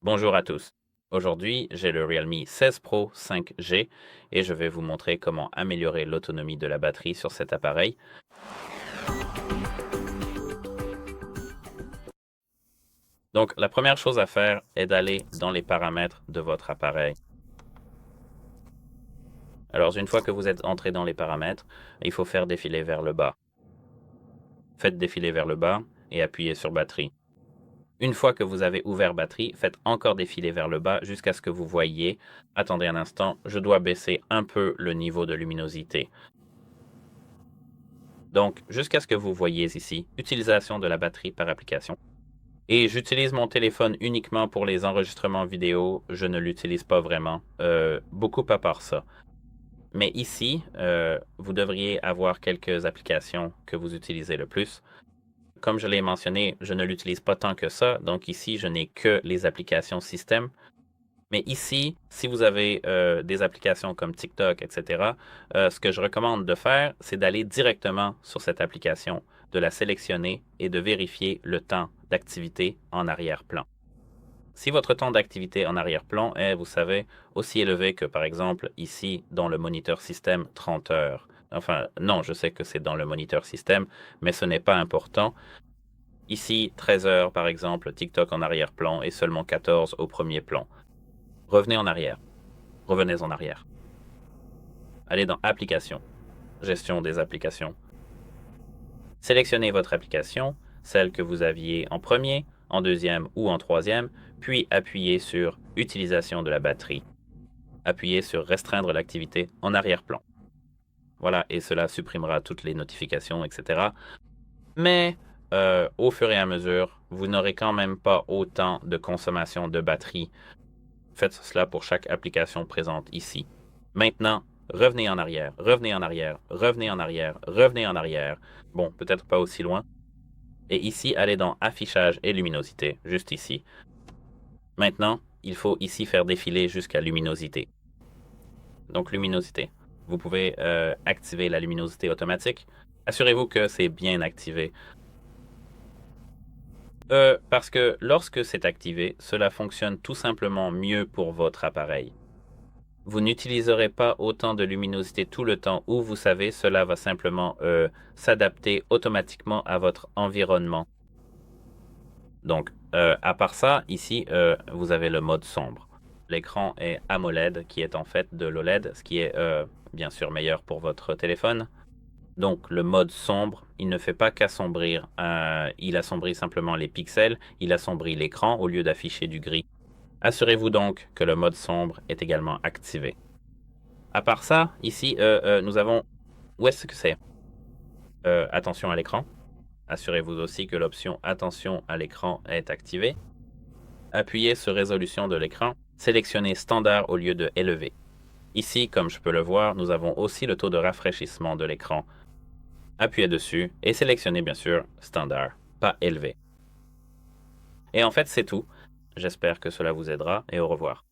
Bonjour à tous. Aujourd'hui, j'ai le Realme 16 Pro 5G et je vais vous montrer comment améliorer l'autonomie de la batterie sur cet appareil. Donc, la première chose à faire est d'aller dans les paramètres de votre appareil. Alors, une fois que vous êtes entré dans les paramètres, il faut faire défiler vers le bas. Faites défiler vers le bas et appuyez sur batterie. Une fois que vous avez ouvert batterie, faites encore défiler vers le bas jusqu'à ce que vous voyiez. Attendez un instant, je dois baisser un peu le niveau de luminosité. Donc, jusqu'à ce que vous voyiez ici, utilisation de la batterie par application. Et j'utilise mon téléphone uniquement pour les enregistrements vidéo. Je ne l'utilise pas vraiment, beaucoup à part ça. Mais ici, vous devriez avoir quelques applications que vous utilisez le plus. Comme je l'ai mentionné, je ne l'utilise pas tant que ça. Donc ici, je n'ai que les applications système. Mais ici, si vous avez des applications comme TikTok, etc., ce que je recommande de faire, c'est d'aller directement sur cette application, de la sélectionner et de vérifier le temps d'activité en arrière-plan. Si votre temps d'activité en arrière-plan est, vous savez, aussi élevé que par exemple ici dans le moniteur système 30 heures, enfin non, je sais que c'est dans le moniteur système, mais ce n'est pas important. Ici, 13 heures par exemple, TikTok en arrière-plan et seulement 14 au premier plan. Revenez en arrière. Revenez en arrière. Allez dans Applications, Gestion des applications. Sélectionnez votre application, celle que vous aviez en premier, en deuxième ou en troisième, puis appuyez sur Utilisation de la batterie. Appuyez sur Restreindre l'activité en arrière-plan. Voilà, et cela supprimera toutes les notifications, etc. Mais au fur et à mesure, vous n'aurez quand même pas autant de consommation de batterie. Faites cela pour chaque application présente ici. Maintenant, revenez en arrière, revenez en arrière, revenez en arrière, revenez en arrière. Bon, peut-être pas aussi loin. Et ici, allez dans Affichage et luminosité, juste ici. Maintenant, il faut ici faire défiler jusqu'à luminosité. Donc, luminosité. Vous pouvez activer la luminosité automatique. Assurez-vous que c'est bien activé. Parce que lorsque c'est activé, cela fonctionne tout simplement mieux pour votre appareil. Vous n'utiliserez pas autant de luminosité tout le temps où vous savez, cela va simplement s'adapter automatiquement à votre environnement. Donc, à part ça, ici, vous avez le mode sombre. L'écran est AMOLED, qui est en fait de l'OLED, ce qui est bien sûr meilleur pour votre téléphone. Donc, le mode sombre, il ne fait pas qu'assombrir. Il assombrit simplement les pixels, il assombrit l'écran au lieu d'afficher du gris. Assurez-vous donc que le mode sombre est également activé. À part ça, ici, nous avons... Où est-ce que c'est? Attention à l'écran. Assurez-vous aussi que l'option Attention à l'écran est activée. Appuyez sur Résolution de l'écran. Sélectionnez Standard au lieu de Élevé. Ici, comme je peux le voir, nous avons aussi le taux de rafraîchissement de l'écran. Appuyez dessus et sélectionnez bien sûr Standard, pas Élevé. Et en fait, c'est tout. J'espère que cela vous aidera et au revoir.